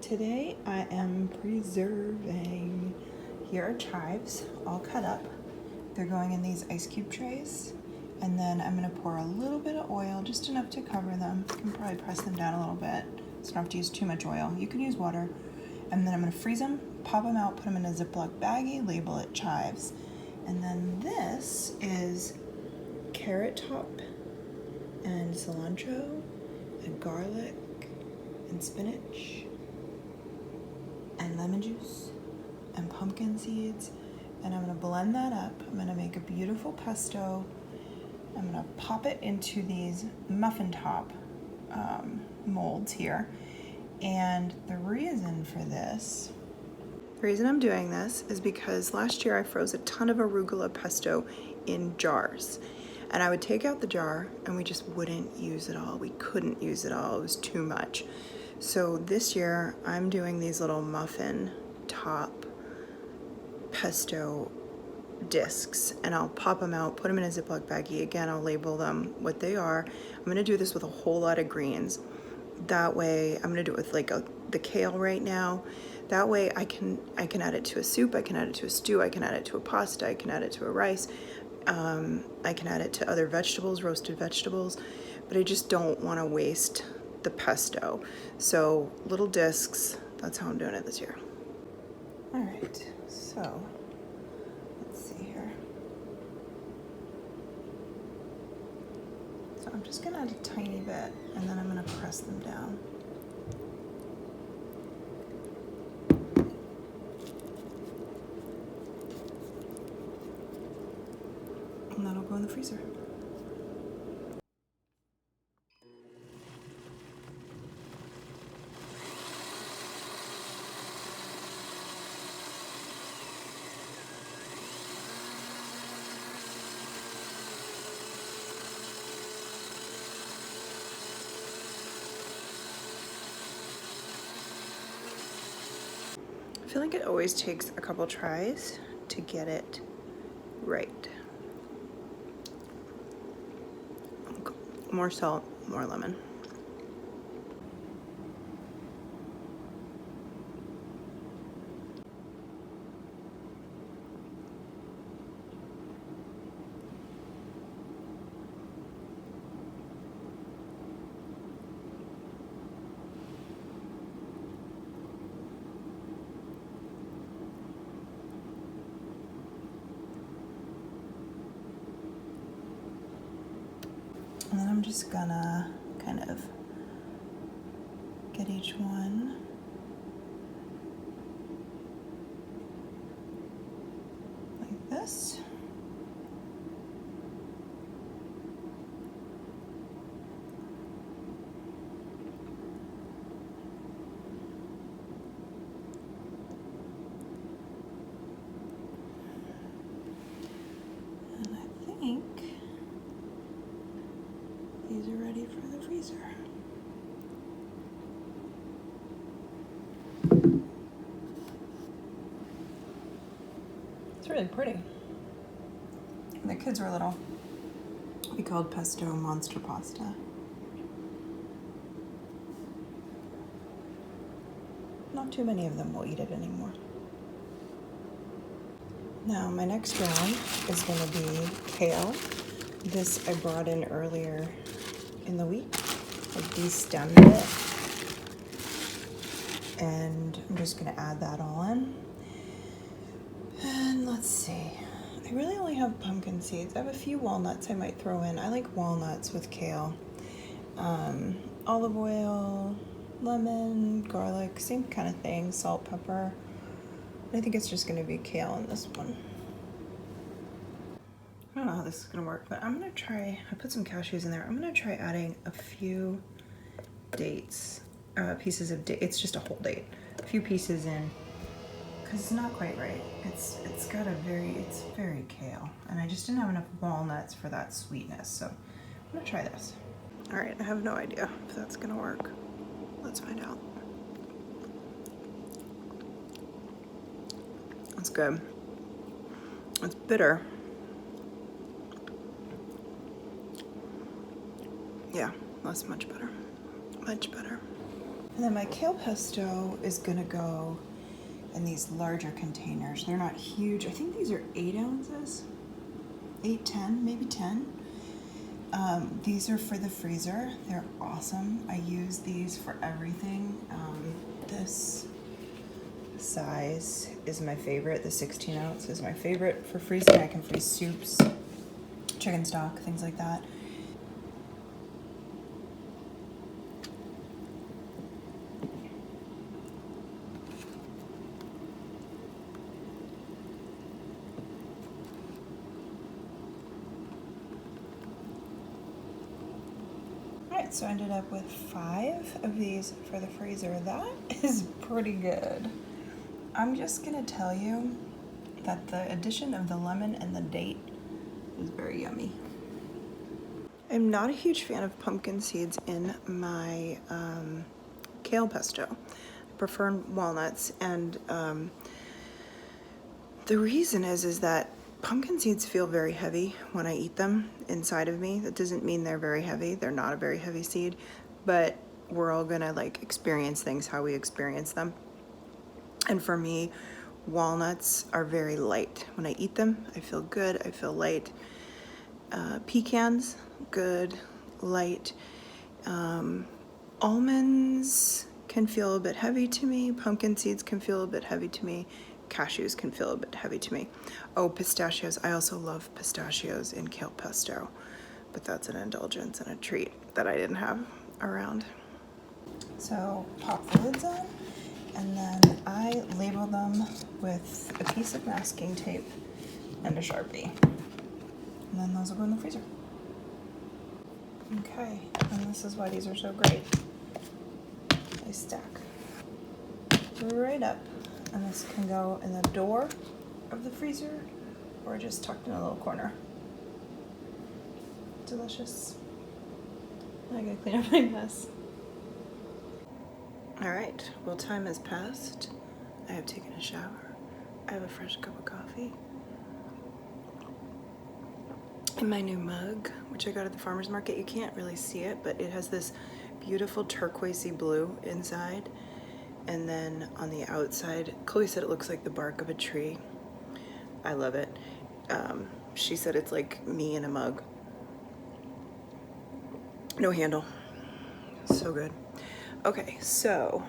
Today I am preserving. Here are chives all cut up. They're going in these ice cube trays. And then I'm gonna pour a little bit of oil, just enough to cover them. You can probably press them down a little bit, so you don't have to use too much oil. You can use water. And then I'm gonna freeze them, pop them out, put them in a Ziploc baggie, label it chives. And then this is carrot top and cilantro and garlic and spinach and lemon juice and pumpkin seeds, and I'm gonna blend that up. I'm gonna make a beautiful pesto. I'm gonna pop it into these muffin top molds here. And the reason I'm doing this is because last year I froze a ton of arugula pesto in jars. And I would take out the jar and we just wouldn't use it all. We couldn't use it all, it was too much. So this year I'm doing these little muffin top pesto discs, and I'll pop them out, put them in a Ziploc baggie. Again, I'll label them what they are. I'm gonna do this with a whole lot of greens. That way, I'm gonna do it with like the kale right now. That way I can add it to a soup, I can add it to a stew, I can add it to a pasta, I can add it to a rice. I can add it to other vegetables, roasted vegetables, but I just don't wanna waste the pesto. So little discs, that's how I'm doing it this year. All right, so let's see here. So I'm just gonna add a tiny bit and then I'm gonna press them down. And that'll go in the freezer. I feel like it always takes a couple tries to get it right. More salt, more lemon. And then I'm just gonna kind of get each one like this. And I think these are ready for the freezer. It's really pretty. When the kids were little, we called pesto monster pasta. Not too many of them will eat it anymore. Now my next round is gonna be kale. This I brought in earlier in the week. I destemmed it. And I'm just gonna add that all in. And let's see. I really only have pumpkin seeds. I have a few walnuts I might throw in. I like walnuts with kale. Olive oil, lemon, garlic, same kind of thing, salt, pepper. I think it's just gonna be kale in this one. I don't know how this is gonna work, but I'm gonna try, I put some cashews in there. I'm gonna try adding a few dates, pieces of date. It's just a whole date. A few pieces in, because it's not quite right. It's very kale. And I just didn't have enough walnuts for that sweetness, so I'm gonna try this. All right, I have no idea if that's gonna work. Let's find out. It's good. It's bitter. Yeah, that's much better. Much better. And then my kale pesto is gonna go in these larger containers. They're not huge. I think these are 8 ounces, 8, 10, maybe 10. These are for the freezer. They're awesome. I use these for everything. This size is my favorite. The 16 ounce is my favorite for freezing. I can freeze soups, chicken stock, things like that. Alright, so I ended up with 5 of these for the freezer. That is pretty good. I'm just gonna tell you that the addition of the lemon and the date is very yummy. I'm not a huge fan of pumpkin seeds in my kale pesto. I prefer walnuts, and the reason is that pumpkin seeds feel very heavy when I eat them inside of me. That doesn't mean they're very heavy. They're not a very heavy seed, but we're all gonna like experience things how we experience them. And for me, walnuts are very light. When I eat them, I feel good, I feel light. Pecans, good, light. Almonds can feel a bit heavy to me. Pumpkin seeds can feel a bit heavy to me. Cashews can feel a bit heavy to me. Oh, pistachios. I also love pistachios in kale pesto, but that's an indulgence and a treat that I didn't have around. So pop the lids on, and then I label them with a piece of masking tape and a Sharpie. And then those will go in the freezer. Okay, and this is why these are so great. They stack right up, and this can go in the door of the freezer or just tucked in a little corner. Delicious. I gotta clean up my mess. All right, well, time has passed. I have taken a shower. I have a fresh cup of coffee in my new mug, which I got at the farmer's market. You can't really see it, but it has this beautiful turquoisey blue inside. And then on the outside, Chloe said it looks like the bark of a tree. I love it. She said it's like me in a mug. No handle. So good. Okay, so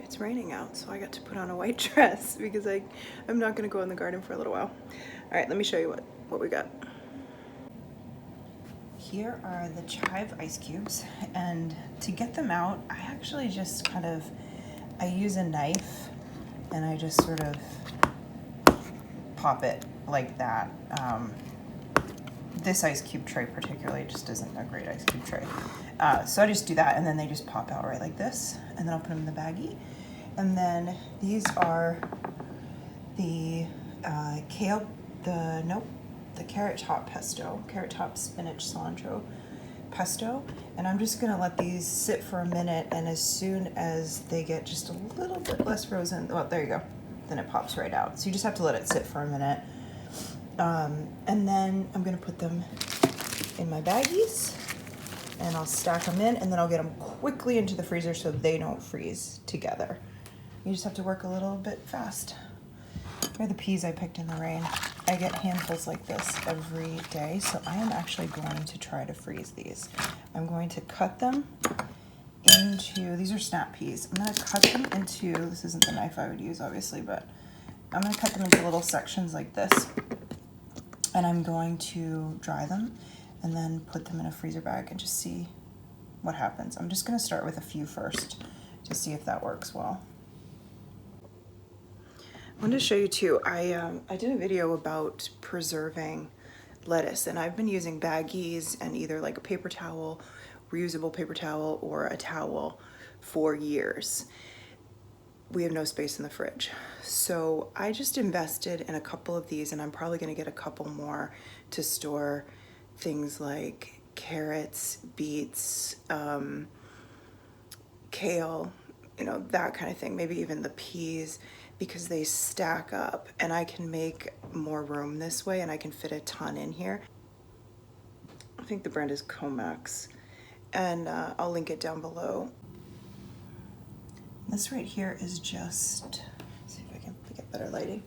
it's raining out, so I got to put on a white dress because I'm not gonna go in the garden for a little while. All right, let me show you what we got. Here are the chive ice cubes, and to get them out, I actually just I use a knife and I just sort of pop it like that. This ice cube tray particularly just isn't a great ice cube tray. So I just do that, and then they just pop out right like this, and then I'll put them in the baggie. And then these are the the carrot top pesto, carrot top spinach cilantro pesto. And I'm just gonna let these sit for a minute, and as soon as they get just a little bit less frozen, well, there you go, then it pops right out. So you just have to let it sit for a minute. And then I'm gonna put them in my baggies, and I'll stack them in, and then I'll get them quickly into the freezer so they don't freeze together. You just have to work a little bit fast. Here are the peas I picked in the rain. I get handfuls like this every day, so I am actually going to try to freeze these. I'm going to cut them into, these are snap peas. I'm gonna cut them into, this isn't the knife I would use obviously, but I'm gonna cut them into little sections like this, and I'm going to dry them and then put them in a freezer bag and just see what happens. I'm just gonna start with a few first to see if that works well. I wanted to show you too, I did a video about preserving lettuce, and I've been using baggies and either like a paper towel, reusable paper towel, or a towel for years. We have no space in the fridge. So I just invested in a couple of these, and I'm probably gonna get a couple more to store things like carrots, beets, kale, you know, that kind of thing, maybe even the peas, because they stack up, and I can make more room this way, and I can fit a ton in here. I think the brand is Comex, and I'll link it down below. This right here is just, let's see if I can get better lighting.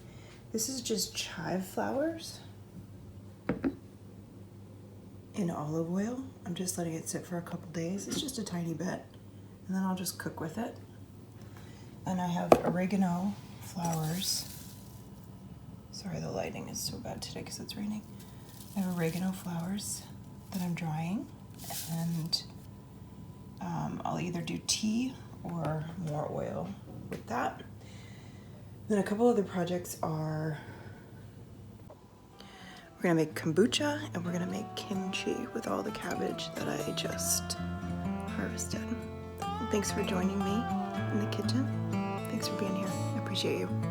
This is just chive flowers in olive oil. I'm just letting it sit for a couple days. It's just a tiny bit, and then I'll just cook with it. And I have oregano flowers. Sorry, the lighting is so bad today because it's raining. I have oregano flowers that I'm drying, and I'll either do tea or more oil with that. Then a couple other projects are, we're gonna make kombucha and we're gonna make kimchi with all the cabbage that I just harvested. And thanks for joining me in the kitchen. Thanks for being here. I appreciate you.